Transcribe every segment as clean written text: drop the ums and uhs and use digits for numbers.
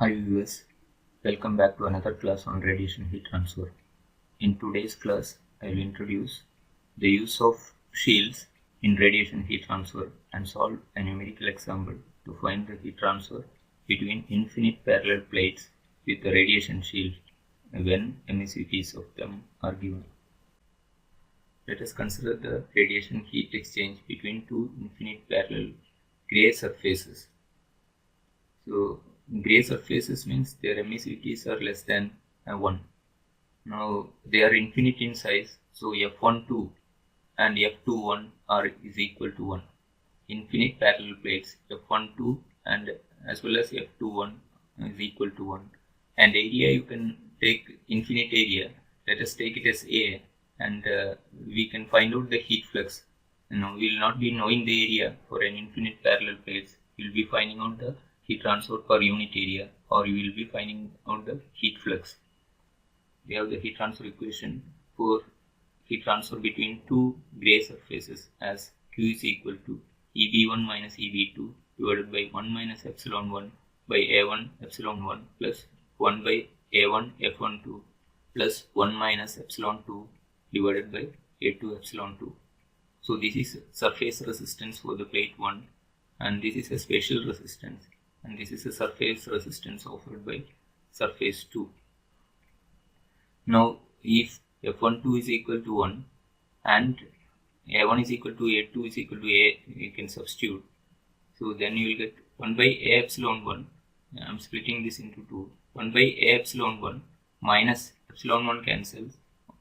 Hi viewers, welcome back to another class on radiation heat transfer. In today's class, I will introduce the use of shields in radiation heat transfer and solve a numerical example to find the heat transfer between infinite parallel plates with the radiation shield when emissivities of them are given. Let us consider the radiation heat exchange between two infinite parallel gray surfaces. So gray surfaces means their emissivities are less than 1. Now they are infinite in size, so F12 and F21 is equal to 1. Infinite parallel plates F12 and as well as F21 is equal to 1. And area, you can take infinite area. Let us take it as A, and we can find out the heat flux. We will not be knowing the area for an infinite parallel plates. We will be finding out the heat transfer per unit area, or you will be finding out the heat flux. We have the heat transfer equation for heat transfer between two gray surfaces as Q is equal to EB1 minus EB2 divided by 1 minus epsilon 1 by A1 epsilon 1 plus 1 by A1 F12 plus 1 minus epsilon 2 divided by A2 epsilon 2. So this is surface resistance for the plate 1, and this is a spatial resistance, and this is a surface resistance offered by surface 2. Now if F12 is equal to 1 and A1 is equal to A2 is equal to A, you can substitute. So then you will get 1 by A epsilon 1. I am splitting this into 2. 1 by A epsilon 1 minus epsilon 1 cancels,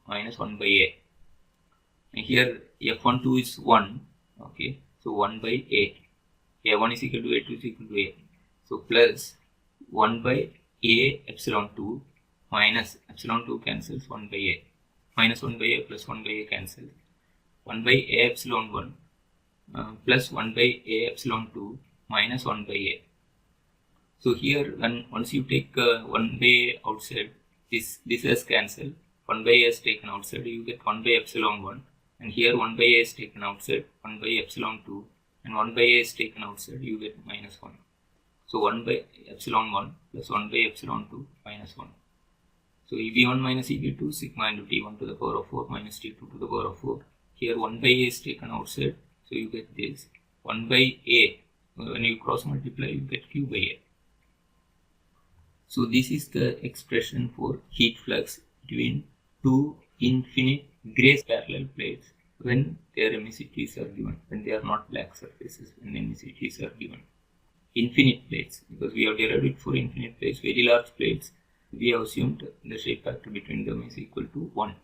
minus 1 by A. And here F12 is 1. Okay, so 1 by A. A1 is equal to A2 is equal to A. So plus 1 by A epsilon 2 minus epsilon 2 cancels 1 by A. Minus 1 by A plus 1 by A cancels. 1 by A epsilon 1 plus 1 by A epsilon 2 minus 1 by A. So here once you take 1 by A outside, this has cancelled. 1 by A is taken outside, you get 1 by epsilon 1, and here 1 by A is taken outside, 1 by epsilon 2, and 1 by A is taken outside, you get minus 1. So 1 by epsilon 1 plus 1 by epsilon 2 minus 1. So EB1 minus EB2 sigma into T1 to the power of 4 minus T2 to the power of 4. Here 1 by A is taken outside, so you get this. 1 by A, when you cross multiply, you get Q by A. So this is the expression for heat flux between two infinite gray parallel plates when their emissivities are given, when they are not black surfaces, when emissivities are given. Infinite plates, because we have derived it for infinite plates, very large plates, we have assumed the shape factor between them is equal to 1.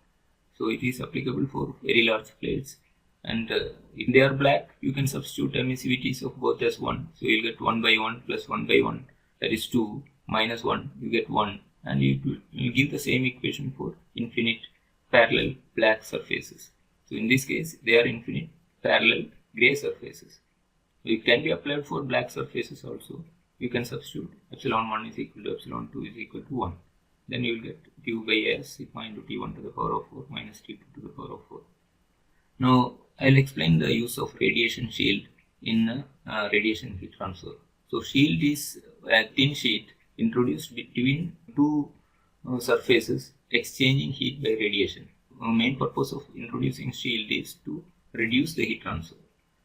So it is applicable for very large plates, and if they are black, you can substitute emissivities of both as 1. So you will get 1 by 1 plus 1 by 1, that is 2, minus 1, you get 1, and you give the same equation for infinite parallel black surfaces. So in this case, they are infinite parallel gray surfaces. It can be applied for black surfaces also. You can substitute epsilon 1 is equal to epsilon 2 is equal to 1. Then you will get Q by S sigma into T1 to the power of 4 minus T2 to the power of 4. Now I will explain the use of radiation shield in radiation heat transfer. So shield is a thin sheet introduced between two surfaces exchanging heat by radiation. The main purpose of introducing shield is to reduce the heat transfer.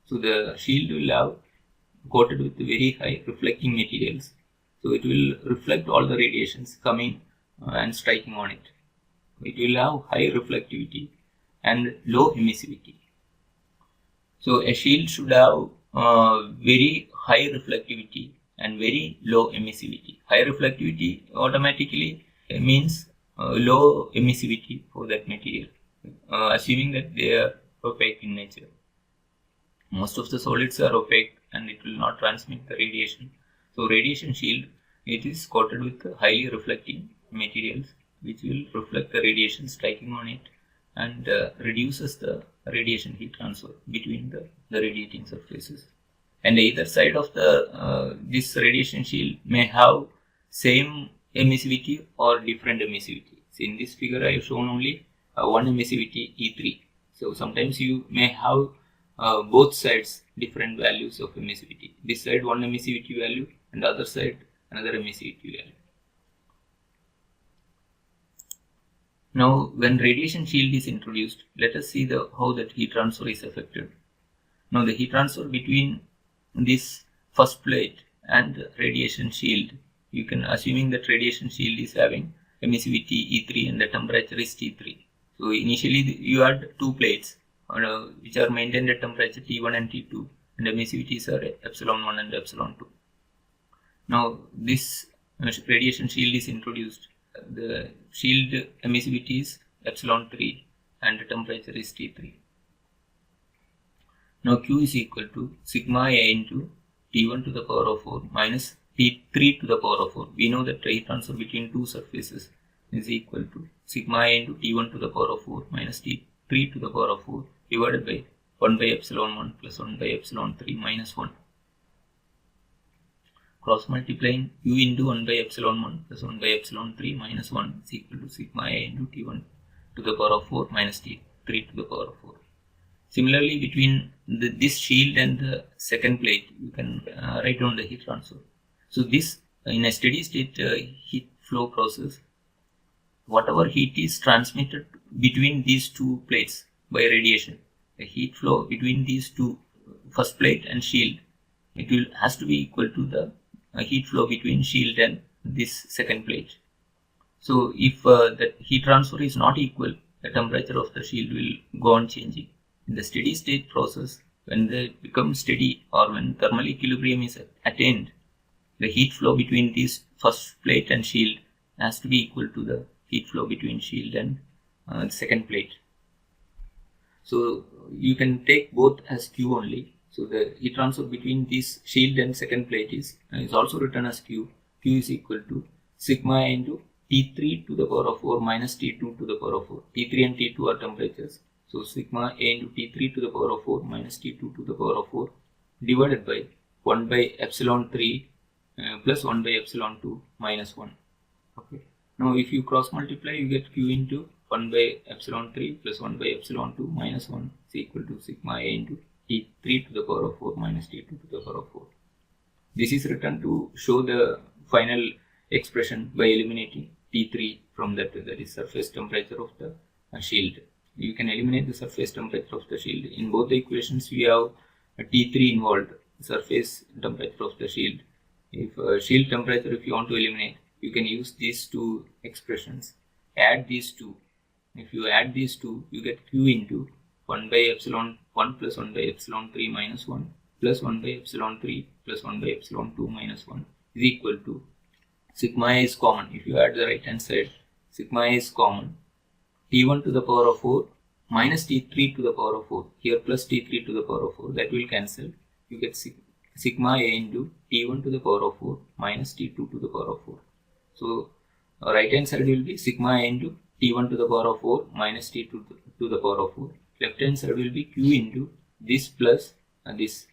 So the shield will have coated with very high reflecting materials, so it will reflect all the radiations coming and striking on it. It will have high reflectivity and low emissivity. So a shield should have very high reflectivity and very low emissivity. High reflectivity automatically means low emissivity for that material, assuming that they are opaque in nature. Most of the solids are opaque and it will not transmit the radiation. So radiation shield, it is coated with highly reflecting materials which will reflect the radiation striking on it and reduces the radiation heat transfer between the radiating surfaces. And either side of the this radiation shield may have same emissivity or different emissivity. So in this figure I have shown only one emissivity E3. So sometimes you may have both sides different values of emissivity. This side one emissivity value and the other side another emissivity value. Now, when radiation shield is introduced, let us see how that heat transfer is affected. Now, the heat transfer between this first plate and radiation shield, you can assuming that radiation shield is having emissivity E3 and the temperature is T3. So, initially you had two plates which are maintained at temperature T1 and T2, and emissivities are epsilon 1 and epsilon 2. Now, this radiation shield is introduced. The shield emissivity is epsilon 3 and the temperature is T3. Now, Q is equal to sigma A into T1 to the power of 4 minus T3 to the power of 4. We know that heat transfer between two surfaces is equal to sigma A into T1 to the power of 4 minus T3 to the power of 4 divided by 1 by epsilon 1 plus 1 by epsilon 3 minus 1. Cross multiplying Q into 1 by epsilon 1 plus 1 by epsilon 3 minus 1 is equal to sigma A into T1 to the power of 4 minus T3 to the power of 4. Similarly, between this shield and the second plate, you can write down the heat transfer. So, this in a steady state heat flow process, whatever heat is transmitted between these two plates by radiation, the heat flow between these two, first plate and shield, it has to be equal to the heat flow between shield and this second plate. So, if the heat transfer is not equal, the temperature of the shield will go on changing. In the steady state process, when they become steady or when thermal equilibrium is attained, the heat flow between this first plate and shield has to be equal to the heat flow between shield and the second plate. So, you can take both as Q only. So, the heat transfer between this shield and second plate is also written as Q. Q is equal to sigma into T3 to the power of 4 minus T2 to the power of 4. T3 and T2 are temperatures. So, sigma A into T3 to the power of 4 minus T2 to the power of 4 divided by 1 by epsilon 3 plus 1 by epsilon 2 minus 1. Okay. Now, if you cross multiply, you get Q into 1 by epsilon 3 plus 1 by epsilon 2 minus 1 is equal to sigma A into T3 to the power of 4 minus T2 to the power of 4. This is written to show the final expression by eliminating T3 from that is surface temperature of the shield. You can eliminate the surface temperature of the shield. In both the equations, we have a T3 involved, surface temperature of the shield. If shield temperature, if you want to eliminate, you can use these two expressions. Add these two. If you add these two, you get Q into 1 by epsilon 1 plus 1 by epsilon 3 minus 1 plus 1 by epsilon 3 plus 1 by epsilon 2 minus 1 is equal to sigma A is common. If you add the right hand side, sigma A is common. T1 to the power of 4 minus T3 to the power of 4. Here plus T3 to the power of 4. That will cancel. You get sigma A into T1 to the power of 4 minus T2 to the power of 4. So, right hand side will be sigma A into T1 to the power of 4 minus T2 to the power of 4. Left hand side will be Q into this plus this.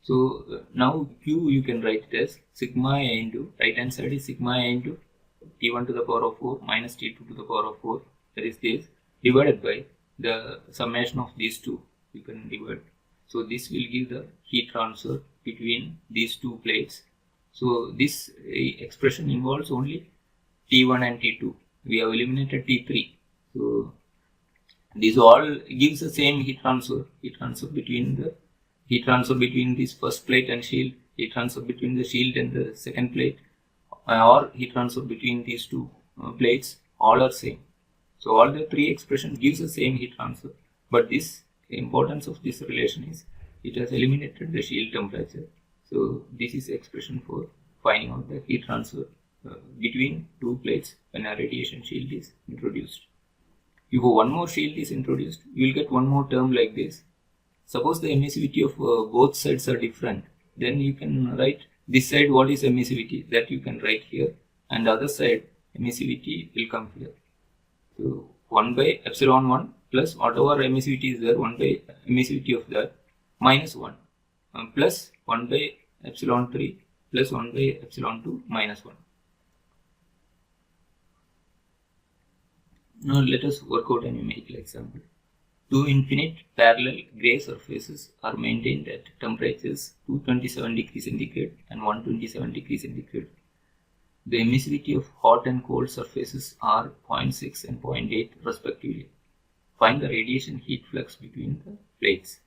So, now Q you can write it as sigma A into, right hand side is sigma A into T1 to the power of 4 minus T2 to the power of 4. That is this divided by the summation of these two. You can divide. So, this will give the heat transfer between these two plates. So, this expression involves only T1 and T2. We have eliminated T3. So, this all gives the same heat transfer between this first plate and shield, heat transfer between the shield and the second plate, or heat transfer between these two plates, all are same. So, all the three expressions gives the same heat transfer, but the importance of this relation is it has eliminated the shield temperature. So, this is expression for finding out the heat transfer between two plates when a radiation shield is introduced. If one more shield is introduced, you will get one more term like this. Suppose the emissivity of both sides are different, then you can write this side what is emissivity, that you can write here, and the other side emissivity will come here. So, 1 by epsilon 1 plus whatever emissivity is there, 1 by emissivity of that minus 1 plus 1 by epsilon 3 plus 1 by epsilon 2 minus 1. Now, let us work out a numerical example. Two infinite parallel gray surfaces are maintained at temperatures 227 degrees centigrade and 127 degrees centigrade. The emissivity of hot and cold surfaces are 0.6 and 0.8 respectively. Find the radiation heat flux between the plates.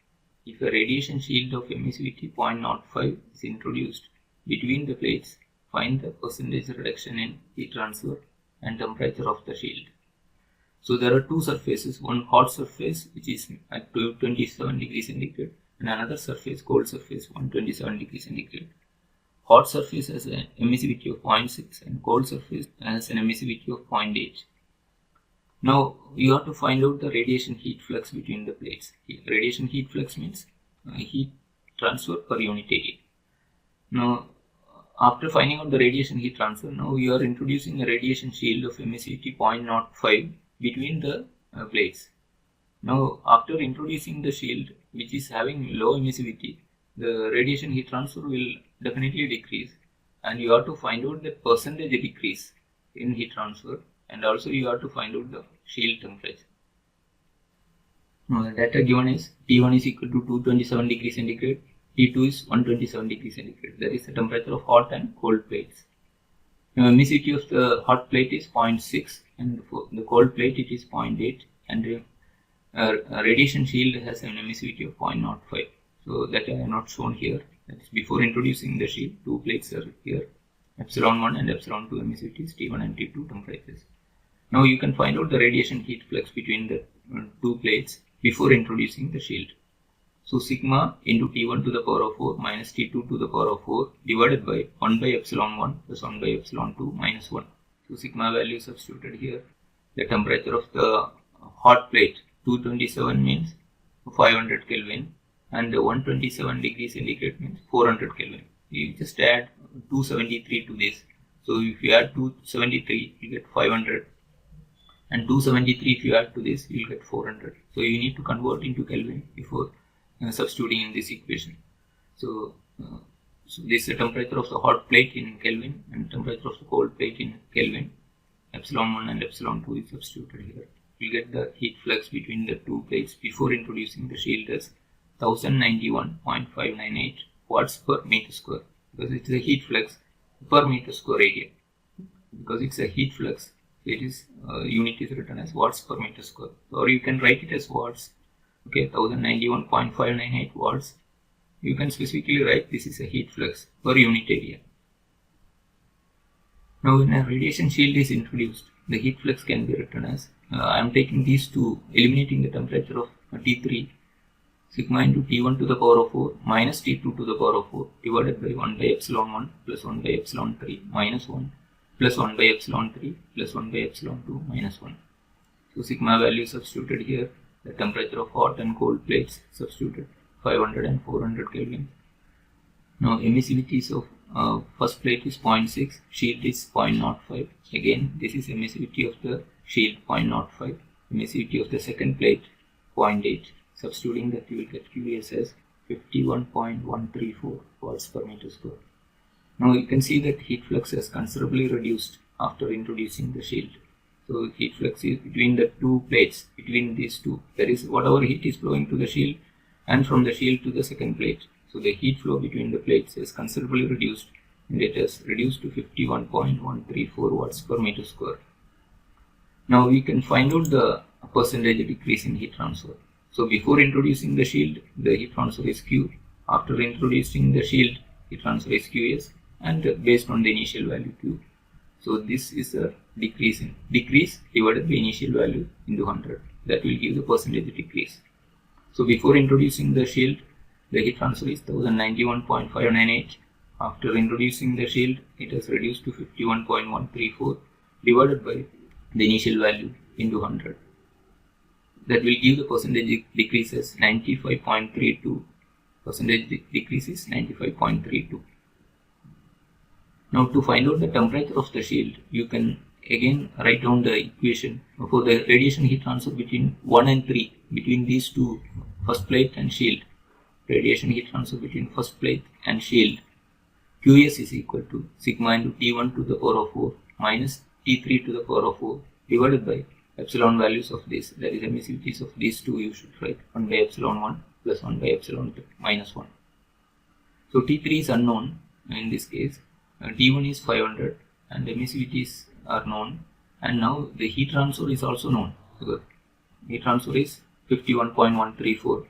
If a radiation shield of emissivity 0.05 is introduced between the plates, find the percentage reduction in heat transfer and temperature of the shield. So there are two surfaces, one hot surface which is at 227 degrees centigrade and another surface, cold surface, 127 degrees centigrade. Hot surface has an emissivity of 0.6 and cold surface has an emissivity of 0.8. Now you have to find out the radiation heat flux between the plates. Radiation heat flux means heat transfer per unit area. Now after finding out the radiation heat transfer, now you are introducing a radiation shield of emissivity 0.05 between the plates. Now after introducing the shield which is having low emissivity, the radiation heat transfer will definitely decrease, and you have to find out the percentage decrease in heat transfer, and also you have to find out the shield temperature. Now the data given is T1 is equal to 227 degrees centigrade, T2 is 127 degrees centigrade. That is the temperature of hot and cold plates. Now emissivity of the hot plate is 0.6 and for the cold plate it is 0.8, and a radiation shield has an emissivity of 0.05. So that I have not shown here. That is before introducing the shield, two plates are here, epsilon 1 and epsilon 2 emissivities, T1 and T2 temperatures. Now you can find out the radiation heat flux between the two plates before introducing the shield. So sigma into T1 to the power of 4 minus T2 to the power of 4 divided by 1 by epsilon 1 plus 1 by epsilon 2 minus 1. So sigma value substituted here. The temperature of the hot plate 227 means 500 Kelvin, and 127 degrees centigrade means 400 Kelvin. You just add 273 to this. So if you add 273, you get 500, and 273 if you add to this, you will get 400. So you need to convert into Kelvin before substituting in this equation. So this is the temperature of the hot plate in Kelvin and temperature of the cold plate in Kelvin. Epsilon 1 and epsilon 2 is substituted here. You get the heat flux between the two plates before introducing the shield as 1091.598 watts per meter square, because it's a heat flux per meter square area. Because it's a heat flux, it is unit is written as watts per meter square, or you can write it as watts. Okay, 1091.598 watts. You can specifically write this is a heat flux per unit area. Now when a radiation shield is introduced, the heat flux can be written as I am taking these two, eliminating the temperature of T3, sigma into T1 to the power of 4 minus T2 to the power of 4 divided by 1 by epsilon 1 plus 1 by epsilon 3 minus 1 plus 1 by epsilon 3 plus 1 by epsilon 2 minus 1. So sigma value substituted here. The temperature of hot and cold plates substituted 500 and 400 Kelvin. Now emissivities of first plate is 0.6, shield is 0.05. Again this is emissivity of the shield 0.05, emissivity of the second plate 0.8. Substituting that, you will get QS as 51.134 watts per meter square. Now you can see that heat flux has considerably reduced after introducing the shield. So heat flux is between the two plates, between these two. There is whatever heat is flowing to the shield and from the shield to the second plate. So the heat flow between the plates is considerably reduced, and it has reduced to 51.134 watts per meter square. Now we can find out the percentage decrease in heat transfer. So before introducing the shield, the heat transfer is Q. After introducing the shield, heat transfer is Qs, and based on the initial value Q. So this is a decrease divided by initial value into 100. That will give the percentage decrease. So before introducing the shield, the heat transfer is 1091.598. After introducing the shield, it has reduced to 51.134 divided by the initial value into 100. That will give the percentage decrease as 95.32. Percentage decrease is 95.32. Now to find out the temperature of the shield, you can again write down the equation for the radiation heat transfer between 1 and 3, between these two, first plate and shield. Radiation heat transfer between first plate and shield. Qs is equal to sigma into T1 to the power of 4 minus T3 to the power of 4 divided by epsilon values of this, that is emissivities of these two you should write, 1 by epsilon 1 plus 1 by epsilon 2 minus 1. So T3 is unknown in this case, T1 is 500 and emissivities are known, and now the heat transfer is also known. So heat transfer is 51.134,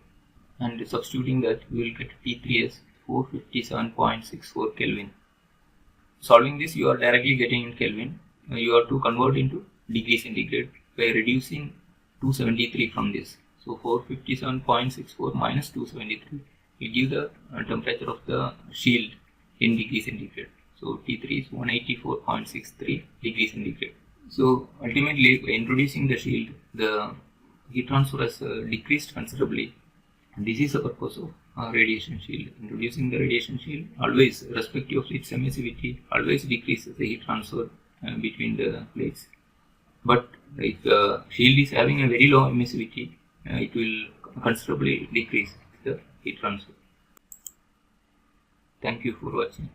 and substituting that we will get T3 as 457.64 Kelvin. Solving this, you are directly getting in Kelvin. You have to convert into degree centigrade by reducing 273 from this. So 457.64 minus 273 will give the temperature of the shield in degree centigrade. So T3 is 184.63 degree centigrade. So ultimately, by introducing the shield, the heat transfer has decreased considerably. And this is the purpose of radiation shield. Introducing the radiation shield, always, irrespective of its emissivity, always decreases the heat transfer between the plates. But if the shield is having a very low emissivity, it will considerably decrease the heat transfer. Thank you for watching.